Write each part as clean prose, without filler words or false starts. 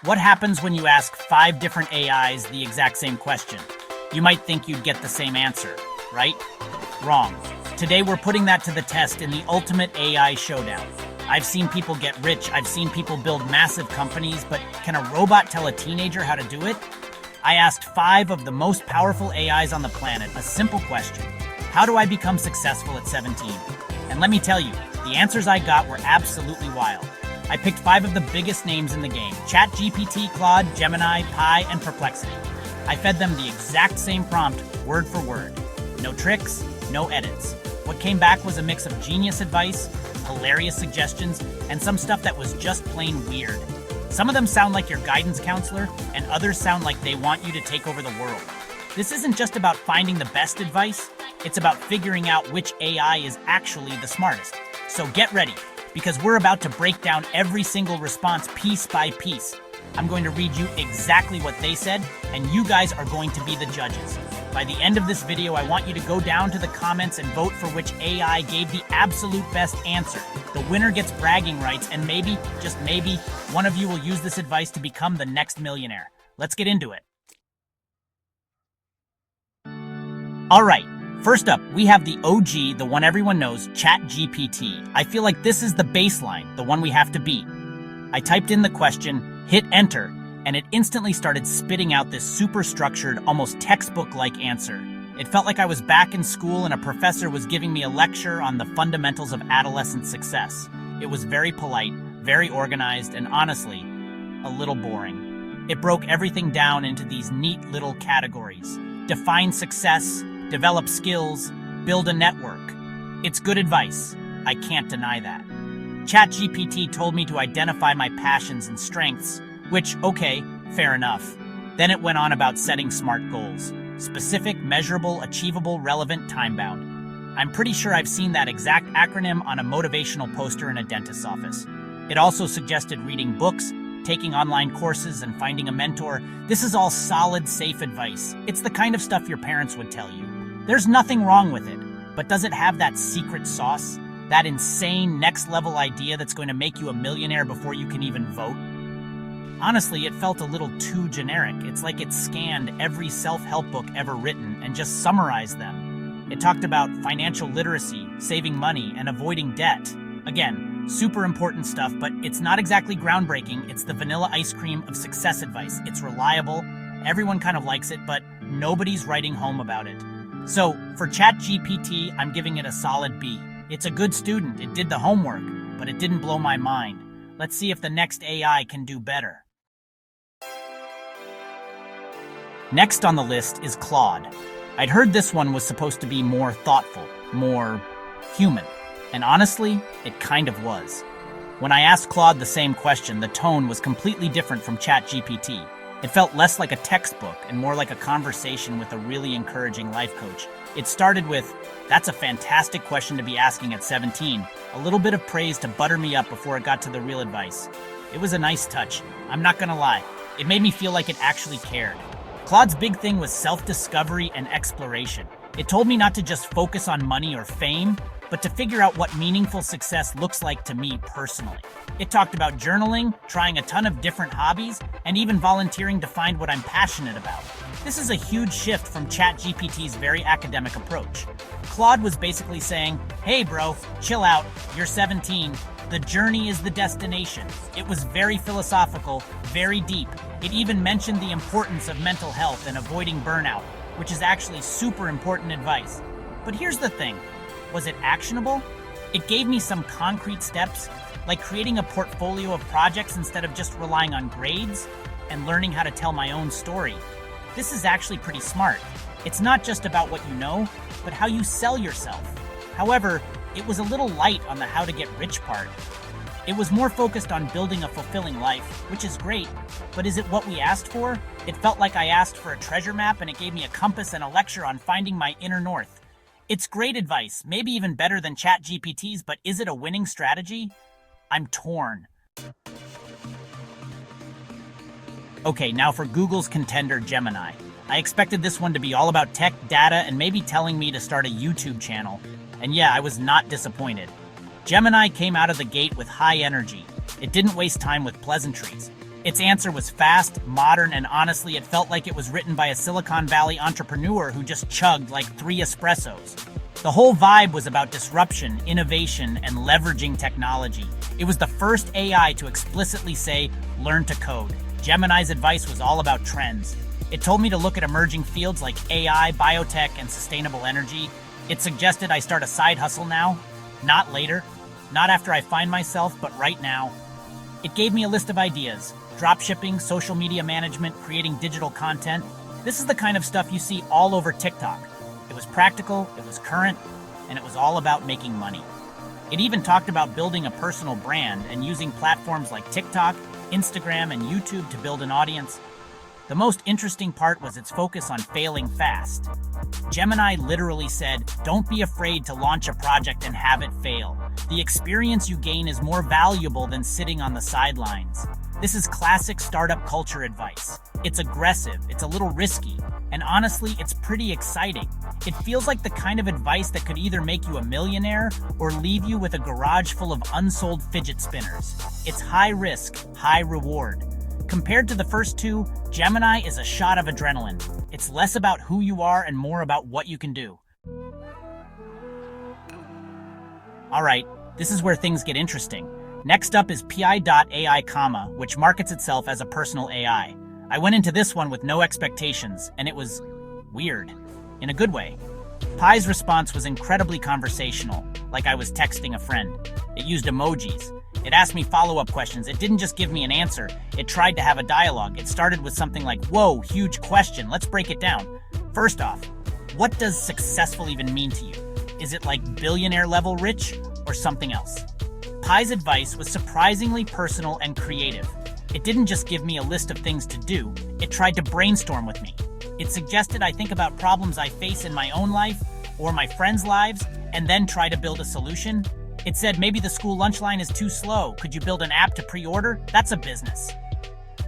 What happens when you ask 5 different AIs the exact same question? You might think you'd get the same answer, right? Wrong. Today we're putting that to the test in the ultimate AI showdown. I've seen people get rich, I've seen people build massive companies, but can a robot tell a teenager how to do it? I asked 5 of the most powerful AIs on the planet a simple question. How do I become successful at 17? And let me tell you, the answers I got were absolutely wild. I picked 5 of the biggest names in the game: ChatGPT, Claude, Gemini, Pi, and Perplexity. I fed them the exact same prompt, word for word. No tricks, no edits. What came back was a mix of genius advice, hilarious suggestions, and some stuff that was just plain weird. Some of them sound like your guidance counselor, and others sound like they want you to take over the world. This isn't just about finding the best advice, it's about figuring out which AI is actually the smartest. So get ready, because we're about to break down every single response piece by piece. I'm going to read you exactly what they said, and you guys are going to be the judges. By the end of this video, I want you to go down to the comments and vote for which AI gave the absolute best answer. The winner gets bragging rights, and maybe, just maybe, one of you will use this advice to become the next millionaire. Let's get into it. All right, first up, we have the OG, the one everyone knows, ChatGPT. I feel like this is the baseline, the one we have to beat. I typed in the question, hit enter, and it instantly started spitting out this super structured, almost textbook-like answer. It felt like I was back in school and a professor was giving me a lecture on the fundamentals of adolescent success. It was very polite, very organized, and honestly, a little boring. It broke everything down into these neat little categories. Define success, develop skills, build a network. It's good advice. I can't deny that. ChatGPT told me to identify my passions and strengths, which, okay, fair enough. Then it went on about setting SMART goals. Specific, measurable, achievable, relevant, time-bound. I'm pretty sure I've seen that exact acronym on a motivational poster in a dentist's office. It also suggested reading books, taking online courses, and finding a mentor. This is all solid, safe advice. It's the kind of stuff your parents would tell you. There's nothing wrong with it, but does it have that secret sauce? That insane next-level idea that's going to make you a millionaire before you can even vote? Honestly, it felt a little too generic. It's like it scanned every self-help book ever written and just summarized them. It talked about financial literacy, saving money, and avoiding debt. Again, super important stuff, but it's not exactly groundbreaking. It's the vanilla ice cream of success advice. It's reliable, everyone kind of likes it, but nobody's writing home about it. So, for ChatGPT, I'm giving it a solid B. It's a good student, it did the homework, but it didn't blow my mind. Let's see if the next AI can do better. Next on the list is Claude. I'd heard this one was supposed to be more thoughtful, more human. And honestly, it kind of was. When I asked Claude the same question, the tone was completely different from ChatGPT. It felt less like a textbook and more like a conversation with a really encouraging life coach. It started with, "That's a fantastic question to be asking at 17. A little bit of praise to butter me up before it got to the real advice. It was a nice touch. I'm not gonna lie. It made me feel like it actually cared. Claude's big thing was self-discovery and exploration. It told me not to just focus on money or fame, but to figure out what meaningful success looks like to me personally. It talked about journaling, trying a ton of different hobbies, and even volunteering to find what I'm passionate about. This is a huge shift from ChatGPT's very academic approach. Claude was basically saying, hey bro, chill out, you're 17. The journey is the destination. It was very philosophical, very deep. It even mentioned the importance of mental health and avoiding burnout, which is actually super important advice. But here's the thing. Was it actionable? It gave me some concrete steps, like creating a portfolio of projects instead of just relying on grades, and learning how to tell my own story. This is actually pretty smart. It's not just about what you know, but how you sell yourself. However, it was a little light on the how to get rich part. It was more focused on building a fulfilling life, which is great, but is it what we asked for? It felt like I asked for a treasure map and it gave me a compass and a lecture on finding my inner north. It's great advice, maybe even better than ChatGPT's, but is it a winning strategy? I'm torn. Okay, now for Google's contender, Gemini. I expected this one to be all about tech, data, and maybe telling me to start a YouTube channel. And yeah, I was not disappointed. Gemini came out of the gate with high energy. It didn't waste time with pleasantries. Its answer was fast, modern, and honestly, it felt like it was written by a Silicon Valley entrepreneur who just chugged like 3 espressos. The whole vibe was about disruption, innovation, and leveraging technology. It was the first AI to explicitly say, learn to code. Gemini's advice was all about trends. It told me to look at emerging fields like AI, biotech, and sustainable energy. It suggested I start a side hustle now, not later, not after I find myself, but right now. It gave me a list of ideas: dropshipping, social media management, creating digital content. This is the kind of stuff you see all over TikTok. It was practical, it was current, and it was all about making money. It even talked about building a personal brand and using platforms like TikTok, Instagram, and YouTube to build an audience. The most interesting part was its focus on failing fast. Gemini literally said, don't be afraid to launch a project and have it fail. The experience you gain is more valuable than sitting on the sidelines. This is classic startup culture advice. It's aggressive, it's a little risky, and honestly, it's pretty exciting. It feels like the kind of advice that could either make you a millionaire or leave you with a garage full of unsold fidget spinners. It's high risk, high reward. Compared to the first two, Gemini is a shot of adrenaline. It's less about who you are and more about what you can do. Alright, this is where things get interesting. Next up is Pi.ai, which markets itself as a personal AI. I went into this one with no expectations, and it was weird, in a good way. Pi's response was incredibly conversational, like I was texting a friend. It used emojis. It asked me follow-up questions. It didn't just give me an answer. It tried to have a dialogue. It started with something like, whoa, huge question. Let's break it down. First off, what does successful even mean to you? Is it like billionaire level rich or something else? Pi's advice was surprisingly personal and creative. It didn't just give me a list of things to do. It tried to brainstorm with me. It suggested I think about problems I face in my own life or my friends' lives and then try to build a solution. It said maybe the school lunch line is too slow. Could you build an app to pre-order? That's a business.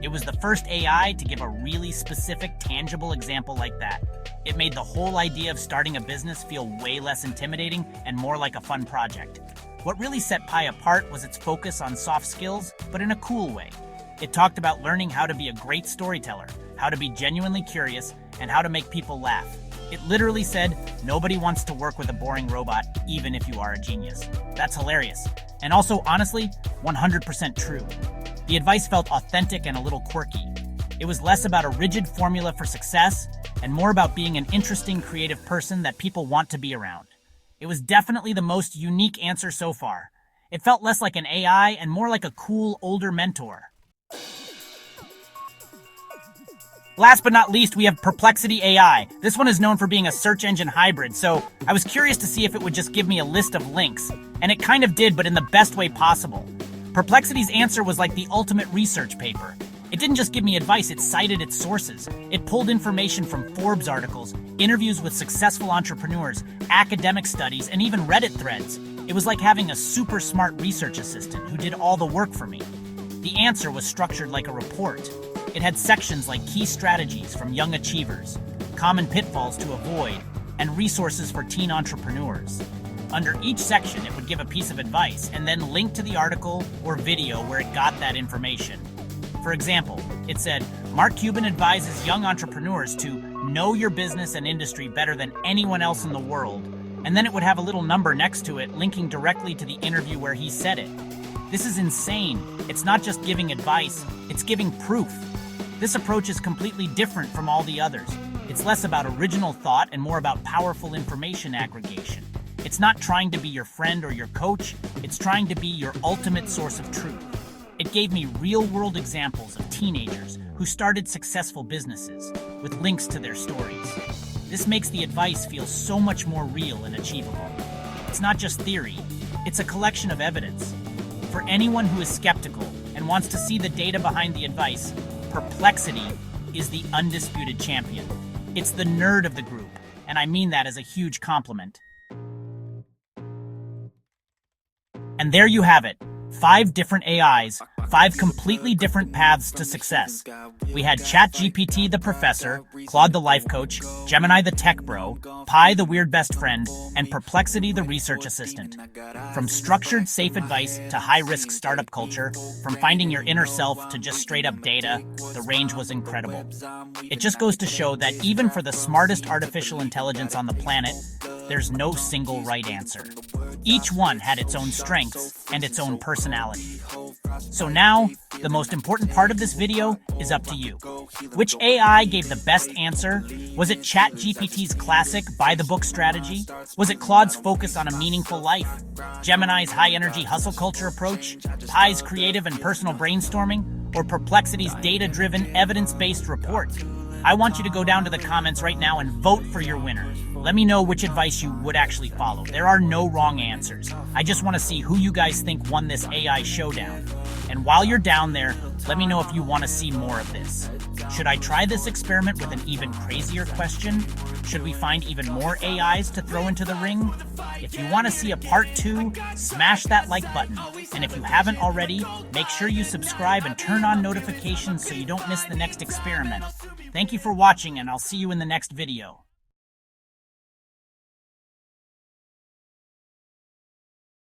It was the first AI to give a really specific, tangible example like that. It made the whole idea of starting a business feel way less intimidating and more like a fun project. What really set Pi apart was its focus on soft skills, but in a cool way. It talked about learning how to be a great storyteller, how to be genuinely curious, and how to make people laugh. It literally said, nobody wants to work with a boring robot, even if you are a genius. That's hilarious. And also, honestly, 100% true. The advice felt authentic and a little quirky. It was less about a rigid formula for success and more about being an interesting, creative person that people want to be around. It was definitely the most unique answer so far. It felt less like an AI and more like a cool, older mentor. Last but not least, we have Perplexity AI. This one is known for being a search engine hybrid, so I was curious to see if it would just give me a list of links. And it kind of did, but in the best way possible. Perplexity's answer was like the ultimate research paper. It didn't just give me advice, it cited its sources. It pulled information from Forbes articles, interviews with successful entrepreneurs, academic studies, and even Reddit threads. It was like having a super smart research assistant who did all the work for me. The answer was structured like a report. It had sections like key strategies from young achievers, common pitfalls to avoid, and resources for teen entrepreneurs. Under each section, it would give a piece of advice and then link to the article or video where it got that information. For example, it said, Mark Cuban advises young entrepreneurs to know your business and industry better than anyone else in the world, and then it would have a little number next to it linking directly to the interview where he said it. This is insane. It's not just giving advice, it's giving proof. This approach is completely different from all the others. It's less about original thought and more about powerful information aggregation. It's not trying to be your friend or your coach, it's trying to be your ultimate source of truth. It gave me real-world examples of teenagers who started successful businesses with links to their stories. This makes the advice feel so much more real and achievable. It's not just theory, it's a collection of evidence. For anyone who is skeptical and wants to see the data behind the advice, Perplexity is the undisputed champion. It's the nerd of the group, and I mean that as a huge compliment. And there you have it, 5 different AIs, 5 completely different paths to success. We had ChatGPT the professor, Claude the life coach, Gemini the tech bro, Pi the weird best friend, and Perplexity the research assistant. From structured, safe advice to high-risk startup culture, from finding your inner self to just straight-up data, the range was incredible. It just goes to show that even for the smartest artificial intelligence on the planet, there's no single right answer. Each one had its own strengths and its own personality. So now, the most important part of this video is up to you. Which AI gave the best answer? Was it ChatGPT's classic by-the-book strategy? Was it Claude's focus on a meaningful life? Gemini's high-energy hustle culture approach? Pi's creative and personal brainstorming? Or Perplexity's data-driven, evidence-based report? I want you to go down to the comments right now and vote for your winner. Let me know which advice you would actually follow. There are no wrong answers. I just want to see who you guys think won this AI showdown. And while you're down there, let me know if you want to see more of this. Should I try this experiment with an even crazier question? Should we find even more AIs to throw into the ring? If you want to see a part 2, smash that like button. And if you haven't already, make sure you subscribe and turn on notifications so you don't miss the next experiment. Thank you for watching, and I'll see you in the next video.